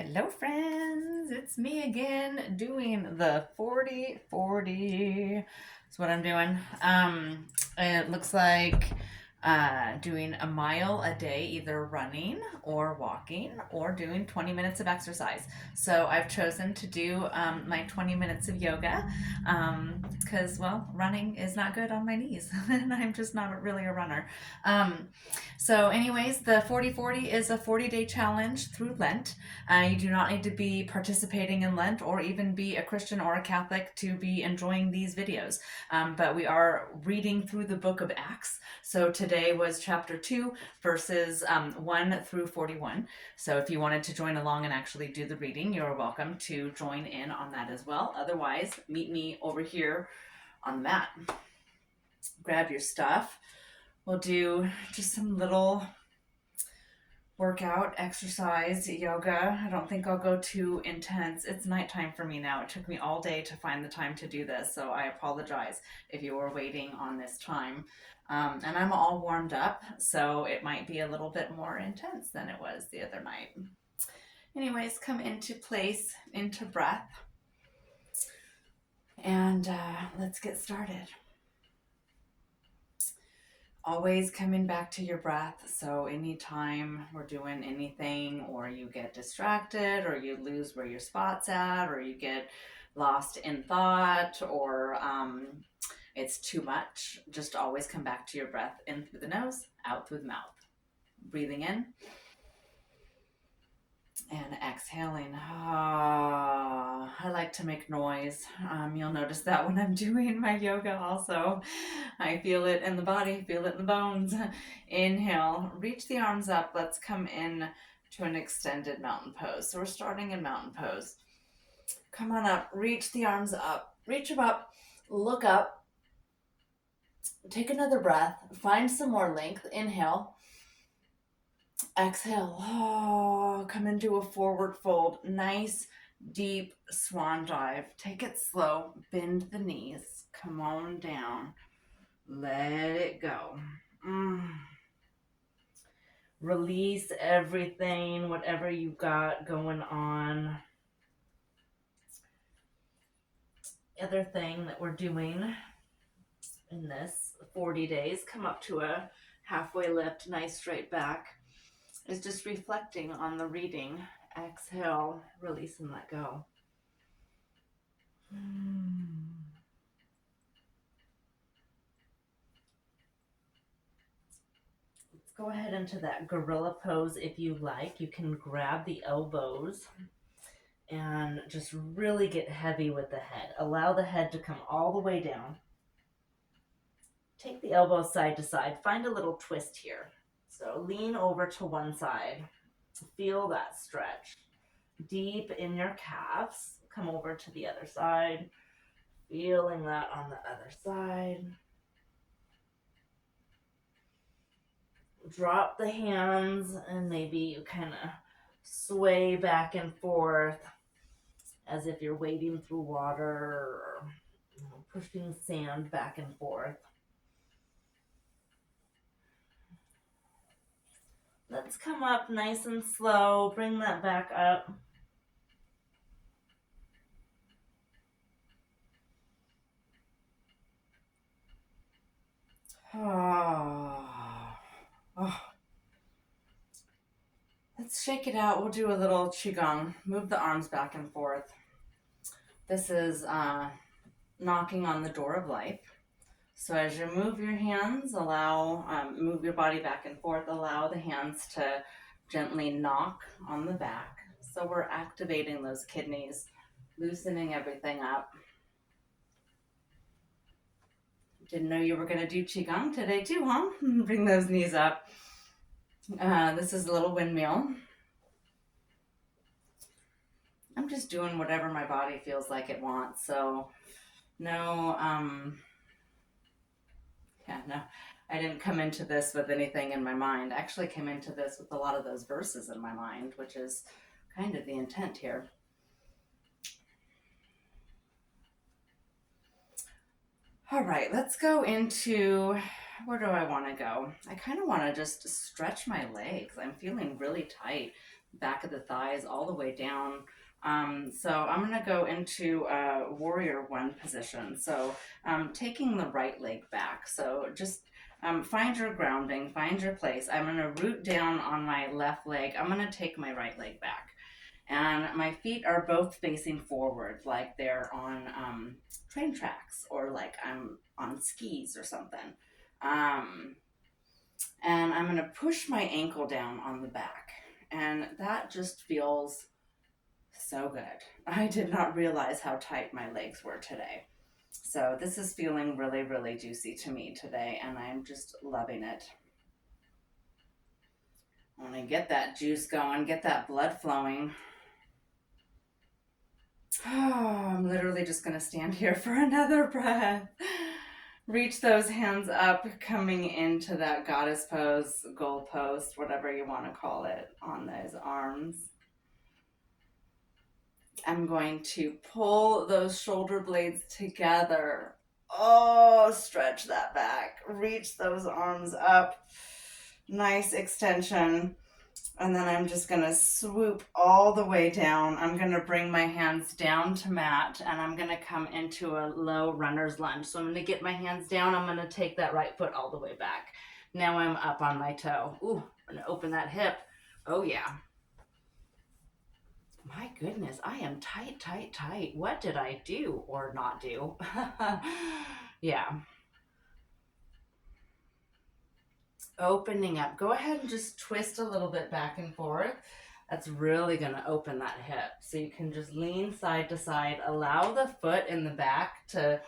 Hello, friends. It's me again doing the 40-40. That's what I'm doing. It looks like doing a mile a day, either running or walking or doing 20 minutes of exercise. So I've chosen to do my 20 minutes of yoga because, well, running is not good on my knees and I'm just not really a runner. Anyways, the 40-40 is a 40-day challenge through Lent. You do not need to be participating in Lent or even be a Christian or a Catholic to be enjoying these videos. But we are reading through the book of Acts. So today was chapter 2, verses 1 through 41. So if you wanted to join along and actually do the reading, you're welcome to join in on that as well. Otherwise, meet me over here on the mat. Grab your stuff. We'll do just some little workout, exercise, yoga. I don't think I'll go too intense. It's nighttime for me now. It took me all day to find the time to do this, so I apologize if you were waiting on this time. And I'm all warmed up, so it might be a little bit more intense than it was the other night. Anyways, come into place, into breath, and let's get started. Always coming back to your breath. So anytime we're doing anything or you get distracted or you lose where your spot's at or you get lost in thought or it's too much, just always come back to your breath, in through the nose, out through the mouth. Breathing in and exhaling. I like to make noise. You'll notice that when I'm doing my yoga also. I feel it in the body, feel it in the bones. Inhale, reach the arms up. Let's come in to an extended mountain pose. So we're starting in mountain pose. Come on up, reach the arms up, reach them up, look up. Take another breath, find some more length. Inhale. Exhale, come into a forward fold. Nice, deep swan dive. Take it slow, bend the knees, come on down. Let it go. Release everything, whatever you've got going on. The other thing that we're doing in this 40 days, come up to a halfway lift, nice straight back, is just reflecting on the reading. Exhale, release and let go. Let's go ahead into that gorilla pose if you like. You can grab the elbows and just really get heavy with the head. Allow the head to come all the way down. Take the elbows side to side. Find a little twist here. So lean over to one side. Feel that stretch. Deep in your calves. Come over to the other side. Feeling that on the other side. Drop the hands and maybe you kind of sway back and forth as if you're wading through water or pushing sand back and forth. Let's come up nice and slow. Bring that back up. Let's shake it out. We'll do a little qigong. Move the arms back and forth. This is knocking on the door of life. So as you move your hands, move your body back and forth, allow the hands to gently knock on the back. So we're activating those kidneys, loosening everything up. Didn't know you were going to do qigong today too, huh? Bring those knees up. This is a little windmill. I'm just doing whatever my body feels like it wants. So no, I didn't come into this with anything in my mind. I actually came into this with a lot of those verses in my mind, which is kind of the intent here. All right, let's go into, where do I want to go? I kind of want to just stretch my legs. I'm feeling really tight. back of the thighs all the way down. So I'm going to go into a warrior one position. So taking the right leg back. So just find your grounding, find your place. I'm going to root down on my left leg. I'm going to take my right leg back. And my feet are both facing forward, like they're on train tracks or like I'm on skis or something. Um, and I'm going to push my ankle down on the back. And that just feels so good. I did not realize how tight my legs were today. So this is feeling really, really juicy to me today, and I'm just loving it. I want to get that juice going, get that blood flowing. Oh, I'm literally just going to stand here for another breath. Reach those hands up, coming into that goddess pose, goal pose, whatever you want to call it, on those arms. I'm going to pull those shoulder blades together. Oh, stretch that back. Reach those arms up. Nice extension. And then I'm just going to swoop all the way down. I'm going to bring my hands down to mat, and I'm going to come into a low runner's lunge. So I'm going to get my hands down. I'm going to take that right foot all the way back. Now I'm up on my toe. Ooh, I'm going to open that hip. Oh, yeah. My goodness, I am tight, tight, tight. What did I do or not do? Yeah. Opening up. Go ahead and just twist a little bit back and forth. That's really going to open that hip. So you can just lean side to side. Allow the foot in the back to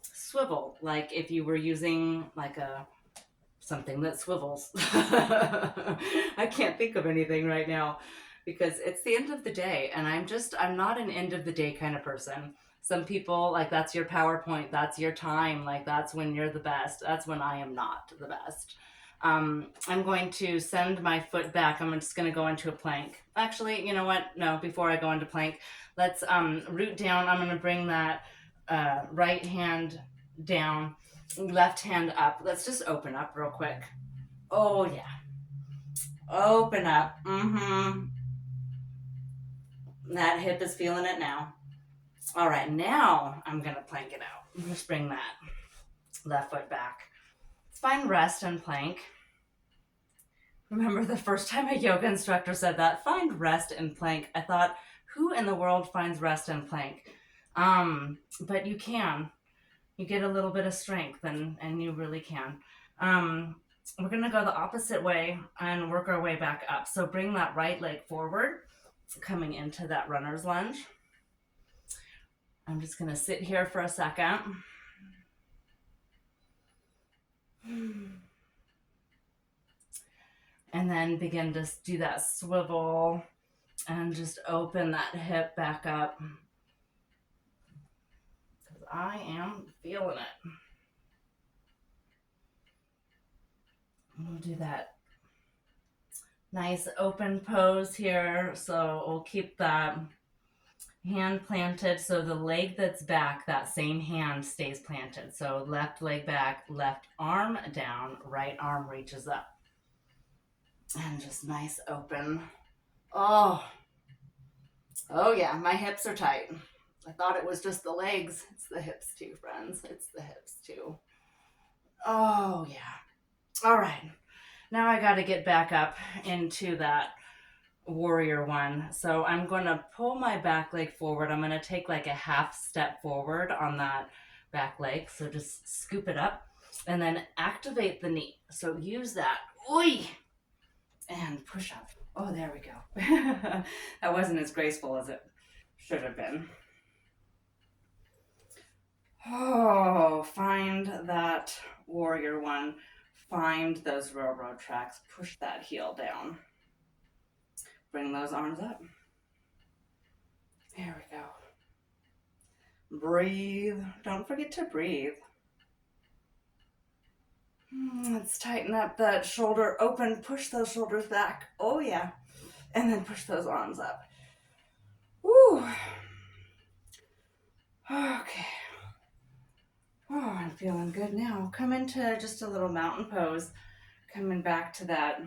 swivel, like if you were using like something that swivels. I can't think of anything right now because it's the end of the day, and I'm not an end of the day kind of person. Some people, like, that's your PowerPoint, that's your time, like that's when you're the best. That's when I am not the best. I'm going to send my foot back. I'm just going to go into a plank. Actually, you know what? No, before I go into plank, let's root down. I'm going to bring that right hand down, left hand up. Let's just open up real quick. Oh, yeah. Open up. That hip is feeling it now. All right, now I'm going to plank it out. Just bring that left foot back. Find rest and plank. Remember the first time a yoga instructor said that? Find rest and plank. I thought, who in the world finds rest and plank? But you can. You get a little bit of strength, and you really can. We're going to go the opposite way and work our way back up. So bring that right leg forward, coming into that runner's lunge. I'm just going to sit here for a second. And then begin to do that swivel and just open that hip back up. Because I am feeling it. We'll do that nice open pose here. So we'll keep that hand planted. So the leg that's back, that same hand stays planted. So left leg back, left arm down, right arm reaches up. And just nice open. Oh yeah, my hips are tight. I thought it was just the legs. It's the hips too, friends. It's the hips too. Oh yeah. All right. Now I got to get back up into that warrior one. So I'm going to pull my back leg forward. I'm going to take like a half step forward on that back leg. So just scoop it up and then activate the knee. So use that. Oi! And push up. Oh, there we go. That wasn't as graceful as it should have been. Oh, find that warrior one. Find those railroad tracks. Push that heel down. Bring those arms up. There we go. Breathe. Don't forget to breathe. Let's tighten up that shoulder open. Push those shoulders back. Oh, yeah. And then push those arms up. Woo. Okay. Oh, I'm feeling good now. Come into just a little mountain pose. Coming back to that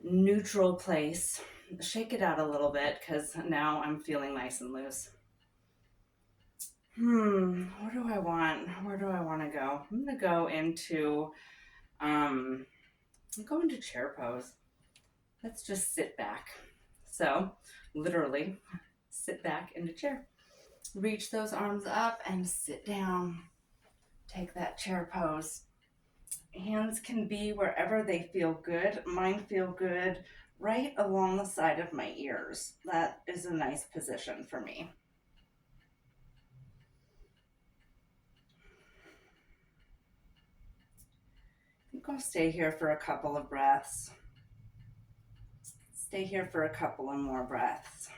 neutral place. Shake it out a little bit because now I'm feeling nice and loose. What do I want? Where do I want to go? I'm gonna go into chair pose. Let's just sit back. So, literally, sit back in the chair. Reach those arms up and sit down. Take that chair pose. Hands can be wherever they feel good. Mine feel good right along the side of my ears. That is a nice position for me. I think I'll stay here for a couple of breaths. Stay here for a couple of more breaths.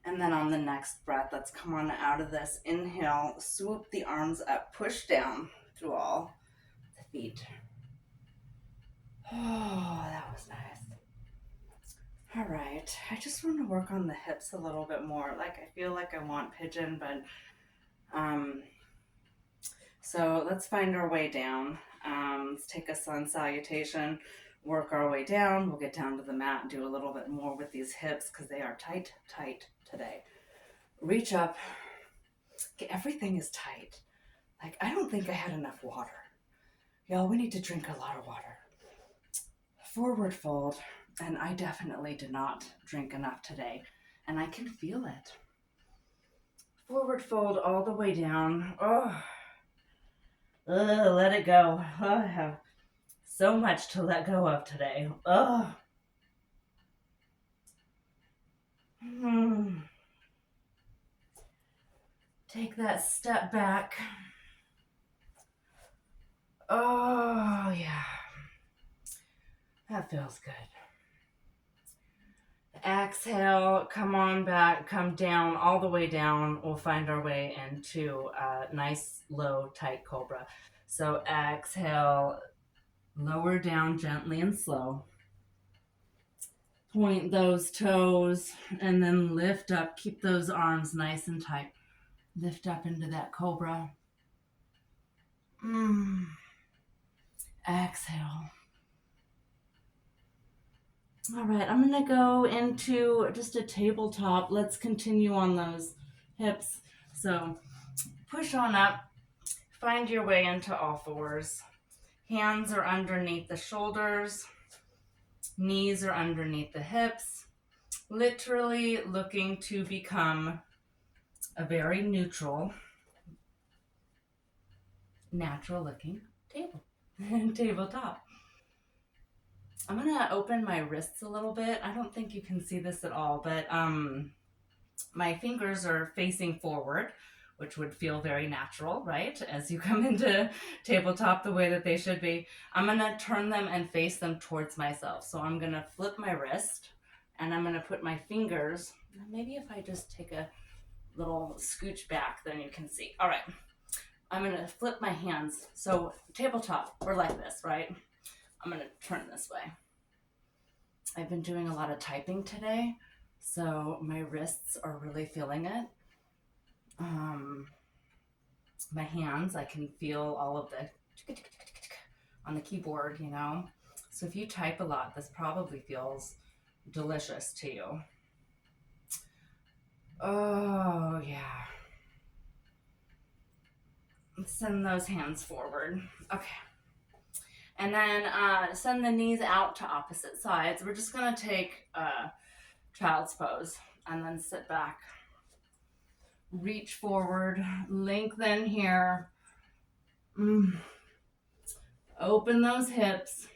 And then on the next breath, let's come on out of this. Inhale, swoop the arms up, push down through all the feet. Oh, that was nice. All right, I just want to work on the hips a little bit more. Like, I feel like I want pigeon, but so let's find our way down. Let's take a sun salutation, work our way down. We'll get down to the mat and do a little bit more with these hips because they are tight today. Reach up. Everything is tight. Like, I don't think I had enough water. Y'all, we need to drink a lot of water. Forward fold. And I definitely did not drink enough today. And I can feel it. Forward fold all the way down. Let it go. Oh, I have so much to let go of today. Take that step back. Oh, yeah. That feels good. Exhale, come on back, come down, all the way down. We'll find our way into a nice, low, tight cobra. So exhale, lower down gently and slow. Point those toes and then lift up. Keep those arms nice and tight. Lift up into that cobra. Exhale. All right, I'm going to go into just a tabletop. Let's continue on those hips. So push on up. Find your way into all fours. Hands are underneath the shoulders. Knees are underneath the hips. Literally looking to become a very neutral, natural looking tabletop. I'm going to open my wrists a little bit. I don't think you can see this at all, but my fingers are facing forward, which would feel very natural, right? As you come into tabletop the way that they should be. I'm going to turn them and face them towards myself. So I'm going to flip my wrist and I'm going to put my fingers, maybe if I just take a little scooch back, then you can see. All right. I'm going to flip my hands. So tabletop, we're like this, right? I'm going to turn this way. I've been doing a lot of typing today, so my wrists are really feeling it. My hands, I can feel all of the on the keyboard, you know. So if you type a lot, this probably feels delicious to you. Oh, yeah. Send those hands forward. Okay. And then send the knees out to opposite sides. We're just going to take child's pose and then sit back. Reach forward, lengthen here. Open those hips.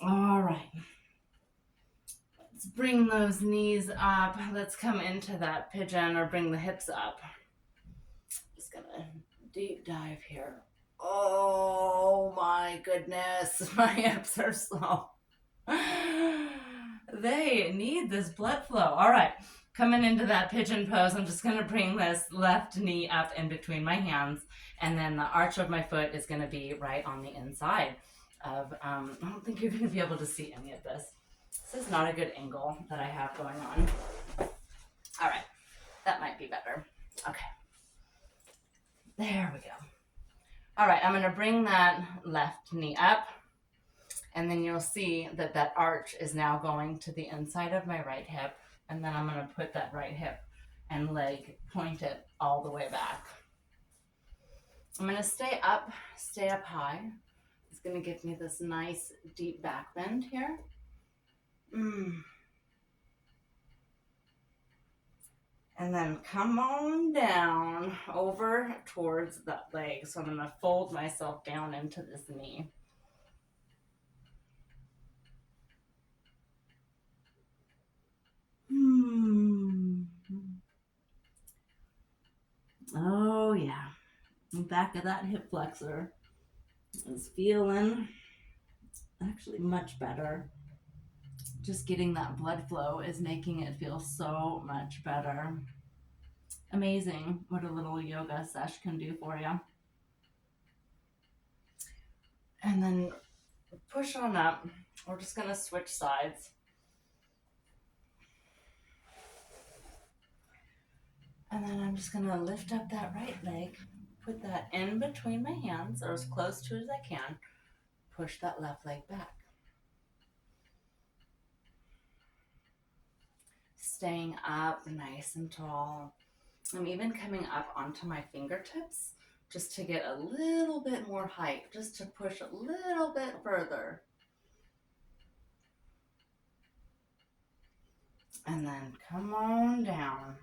All right. Let's bring those knees up. Let's come into that pigeon or bring the hips up. Just gonna deep dive here. Oh my goodness, my hips are slow. They need this blood flow. All right, coming into that pigeon pose, I'm just gonna bring this left knee up in between my hands, and then the arch of my foot is gonna be right on the inside of, I don't think you're gonna be able to see any of this. This is not a good angle that I have going on. All right, that might be better. Okay, there we go. All right, I'm gonna bring that left knee up, and then you'll see that that arch is now going to the inside of my right hip, and then I'm gonna put that right hip and leg, point it all the way back. I'm gonna stay up high. It's gonna give me this nice deep back bend here. And then come on down over towards that leg. So I'm gonna fold myself down into this knee. Oh yeah, the back of that hip flexor is feeling actually much better. Just getting that blood flow is making it feel so much better. Amazing what a little yoga sesh can do for you. And then push on up. We're just gonna switch sides. And then I'm just gonna lift up that right leg, put that in between my hands or as close to it as I can. Push that left leg back. Staying up nice and tall. I'm even coming up onto my fingertips just to get a little bit more height, just to push a little bit further. And then come on down.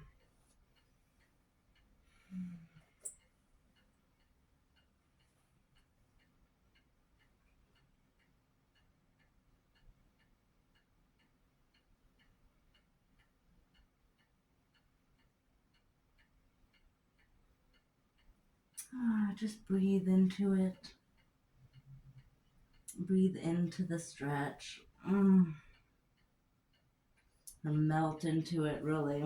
Just breathe into it. Breathe into the stretch. And melt into it, really.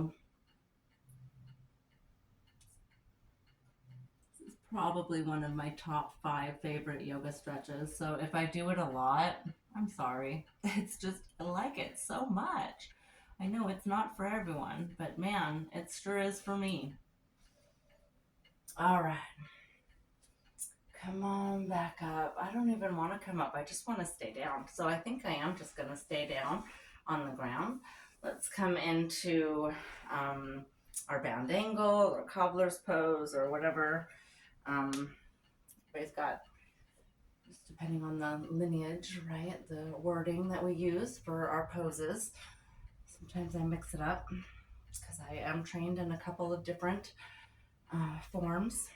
This is probably one of my top 5 favorite yoga stretches. So if I do it a lot, I'm sorry. It's just, I like it so much. I know it's not for everyone, but man, it sure is for me. All right. Come on back up. I don't even want to come up. I just want to stay down. So I think I am just going to stay down on the ground. Let's come into our bound angle or cobbler's pose or whatever. Everybody's got, just depending on the lineage, right? The wording that we use for our poses. Sometimes I mix it up because I am trained in a couple of different forms.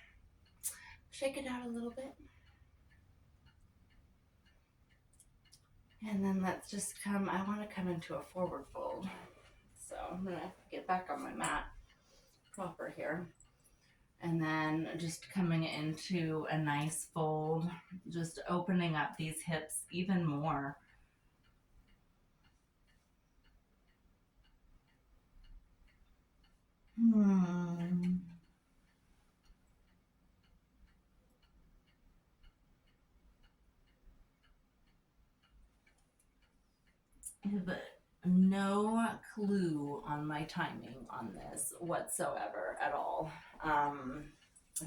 Shake it out a little bit. And then let's just I want to come into a forward fold. So I'm going to get back on my mat proper here. And then just coming into a nice fold, just opening up these hips even more. I have no clue on my timing on this whatsoever at all. I'm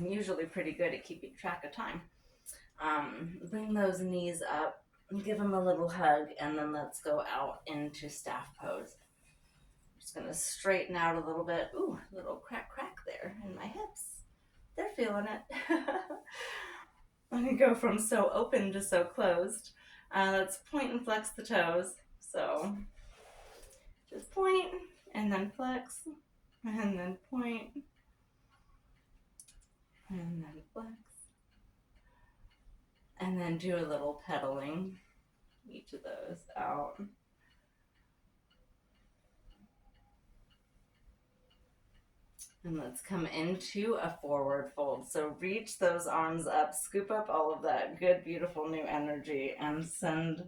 usually pretty good at keeping track of time. Bring those knees up, give them a little hug, and then let's go out into staff pose. I'm just gonna straighten out a little bit. Ooh, a little crack there in my hips. They're feeling it. I'm gonna go from so open to so closed. Let's point and flex the toes. So just point and then flex and then point and then flex. And then do a little pedaling each of those out. And let's come into a forward fold. So reach those arms up, scoop up all of that good, beautiful new energy and send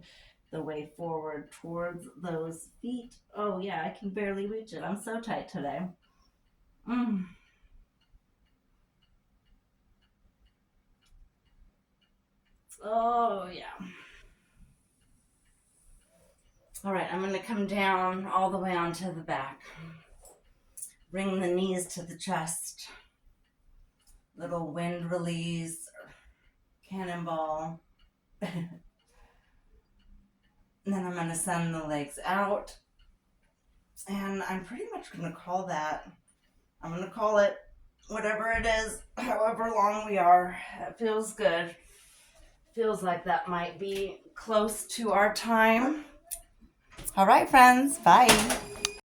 the way forward towards those feet. Oh yeah, I can barely reach it. I'm so tight today. Oh yeah. All right, I'm going to come down all the way onto the back. Bring the knees to the chest. Little wind release, cannonball. And then I'm going to send the legs out. And I'm pretty much going to call that. I'm going to call it whatever it is, however long we are. It feels good. Feels like that might be close to our time. All right, friends. Bye.